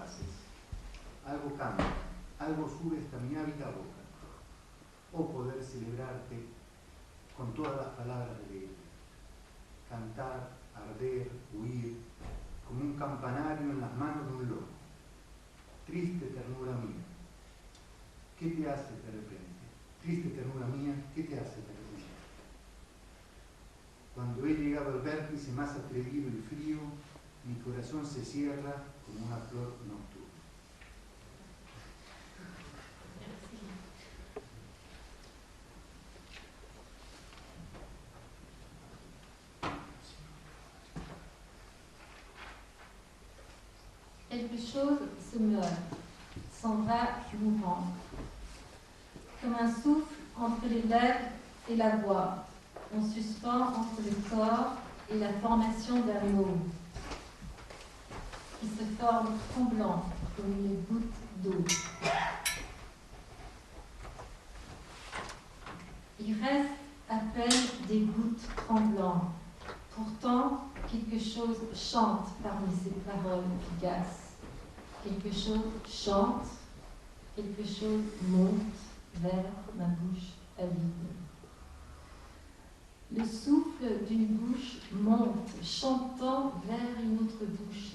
frases. Algo cambia, algo sube esta mi ávida boca. O poder celebrarte con todas las palabras de ella. Cantar, arder, huir, como un campanario en las manos de un loco. Triste ternura mía, ¿qué te hace de repente? Triste ternura mía, ¿qué te hace de repente? Cuando he llegado al vértice más atrevido y frío, mi corazón se cierra como una flor nocturna. Quelque chose se meurt, s'en va mourant, comme un souffle entre les lèvres et la voix, en suspens entre le corps et la formation d'un mot, qui se forme tremblant comme une goutte d'eau. Il reste à peine des gouttes tremblantes. Pourtant, quelque chose chante parmi ces paroles fugaces. Quelque chose chante, quelque chose monte vers ma bouche avide. Le souffle d'une bouche monte, chantant vers une autre bouche,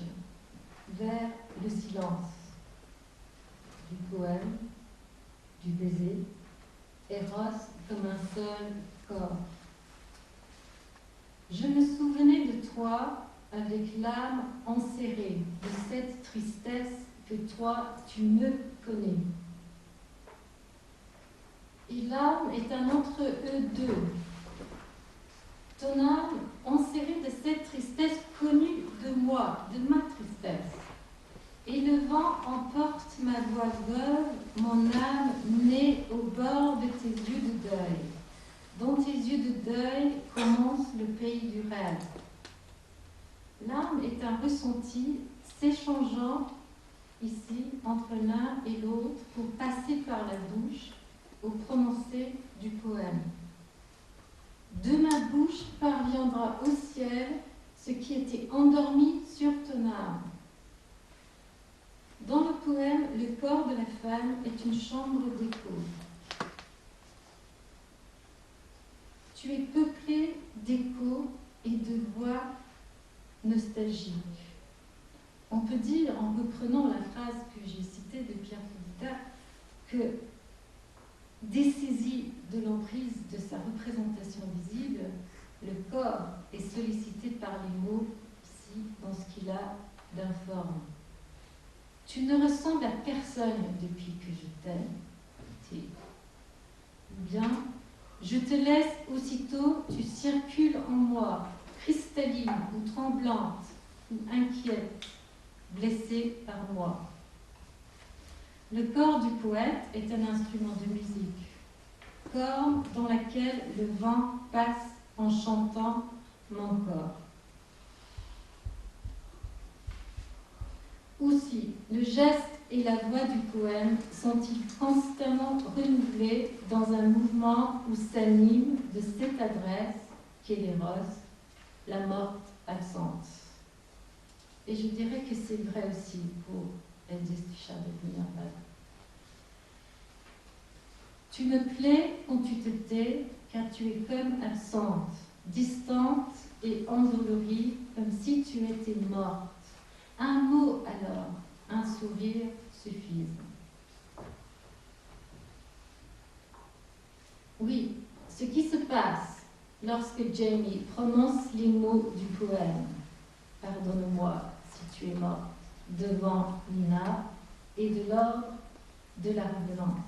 vers le silence. Du poème, du baiser, Eros comme un seul corps. Je me souvenais de toi avec l'âme enserrée de cette tristesse que toi tu me connais. Et l'âme est un entre eux deux. Ton âme enserrée de cette tristesse connue de moi, de ma tristesse. Et le vent emporte ma voix veuve, mon âme née au bord de tes yeux de deuil. Dans tes yeux de deuil commence le pays du rêve. L'âme est un ressenti s'échangeant ici entre l'un et l'autre pour passer par la bouche au prononcé du poème. De ma bouche parviendra au ciel ce qui était endormi sur ton âme. Dans le poème, le corps de la femme est une chambre d'écho. Tu es peuplé d'échos et de voix nostalgiques. On peut dire, en reprenant la phrase que j'ai citée de Pierre Perdita, que dessaisi de l'emprise de sa représentation visible, le corps est sollicité par les mots, ici, dans ce qu'il a d'informe. Tu ne ressembles à personne depuis que je t'aime. Ou bien, je te laisse aussitôt, tu circules en moi, cristalline ou tremblante ou inquiète, blessée par moi. Le corps du poète est un instrument de musique, corps dans laquelle le vent passe en chantant mon corps. Aussi, le geste et la voix du poème sont-ils constamment renouvelés dans un mouvement où s'anime de cette adresse qu'est l'éros, la morte absente. Et je dirais que c'est vrai aussi pour Eldest de Minerval. Tu me plais quand tu te tais, car tu es comme absente, distante et endolorie, comme si tu étais morte. Un mot alors, un sourire suffisent. Oui, ce qui se passe lorsque Jamie prononce les mots du poème « Pardonne-moi si tu es morte » devant Nina est de l'ordre de la revenance,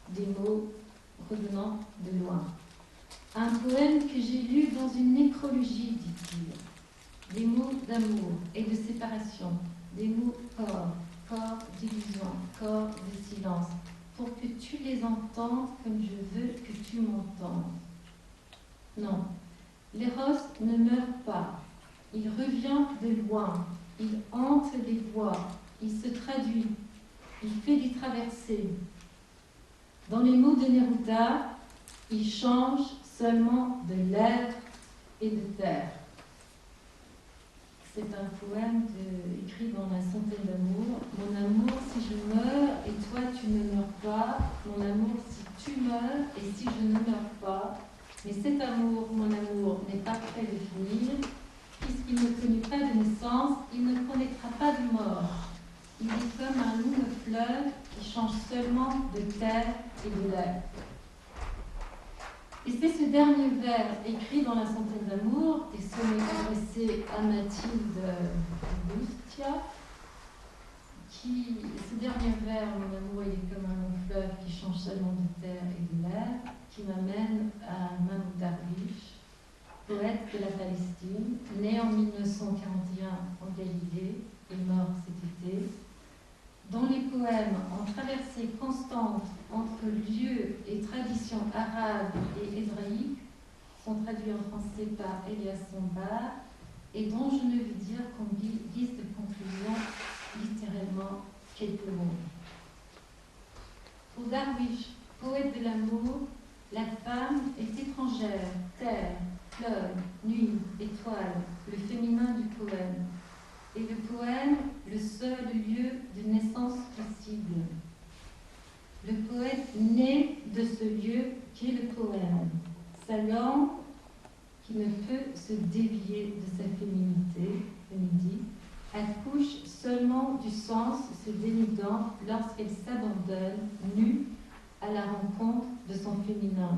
des mots revenant de loin. Un poème que j'ai lu dans une nécrologie, dit-il. Des mots d'amour et de séparation, des mots corps d'illusion, corps de silence, pour que tu les entendes comme je veux que tu m'entendes. Non, l'éros ne meurt pas, il revient de loin, il hante les voix, il se traduit, il fait des traversées. Dans les mots de Neruda, il change seulement de l'air et de terre. C'est un poème écrit dans La Centaine d'amour. Mon je meurs et toi tu ne meurs pas, mon amour si tu meurs et si je ne meurs pas, mais cet amour, mon amour, n'est pas près de finir, puisqu'il ne connut pas de naissance, il ne connaîtra pas de mort. Il est comme un long fleuve qui change seulement de terre et de l'air. Et c'est ce dernier vers écrit dans la Centaine d'amour et adressé à Mathilde Bustia, ce dernier vers, mon amour, il est comme un long fleuve qui change seulement de terre et de l'air, qui m'amène à Mahmoud Darwish, poète de la Palestine, né en 1941 en Galilée et mort cet été, dont les poèmes en traversée constante entre lieux et traditions arabes et hébraïques sont traduits en français par Elias Sombar et dont je ne veux dire qu'en guise de conclusion littéralement quelques mots. Pour Darwish, poète de l'amour, la femme est étrangère, terre, fleuve, nuit, étoile, le féminin du poème. Et le poème, le seul lieu de naissance possible. Le poète naît de ce lieu qui est le poème. Sa langue, qui ne peut se dévier de sa féminité, dit, accouche seulement du sens se dénudant lorsqu'elle s'abandonne, nue, à la rencontre de son féminin.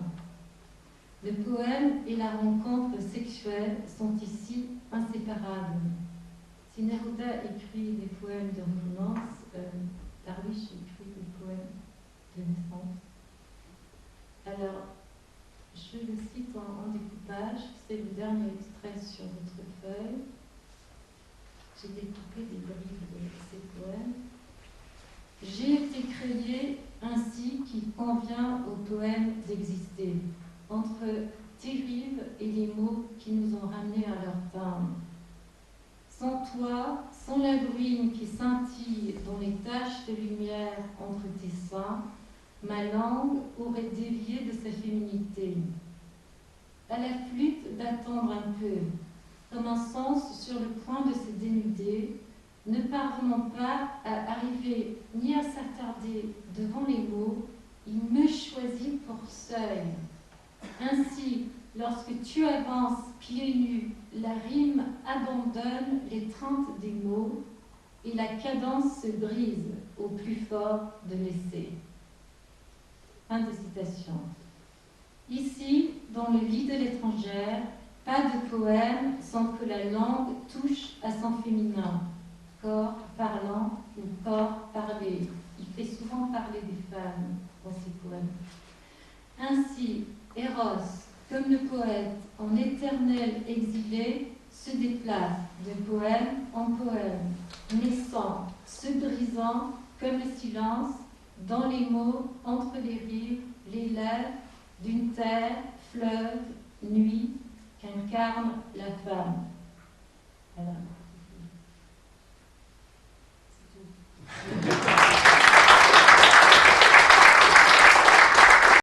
Le poème et la rencontre sexuelle sont ici inséparables. Si Neruda écrit des poèmes de résonance, Darwish écrit des poèmes de naissance. Alors, je le cite en découpage, c'est le dernier extrait sur votre feuille. J'ai découpé des bribes de ces poèmes. J'ai été créé ainsi qu'il convient aux poèmes d'exister, entre tes rives et les mots qui nous ont ramenés à leur timbre. Sans toi, sans la bruine qui scintille dans les taches de lumière entre tes seins, ma langue aurait dévié de sa féminité. À la flûte d'attendre un peu, comme un sens sur le point de se dénuder, ne parvenant pas à arriver ni à s'attarder devant les mots, il me choisit pour seuil. Ainsi, lorsque tu avances pieds nus, la rime abandonne l'étreinte des mots et la cadence se brise au plus fort de l'essai. Fin de citation. Ici, dans le lit de l'étrangère, pas de poème sans que la langue touche à son féminin, corps parlant ou corps parlé. Il fait souvent parler des femmes dans ses poèmes. Ainsi, Eros, comme le poète en éternel exilé, se déplace de poème en poème, naissant, se brisant comme le silence, dans les mots, entre les rives, les lèvres, d'une terre, fleuve, nuit, qu'incarne la femme.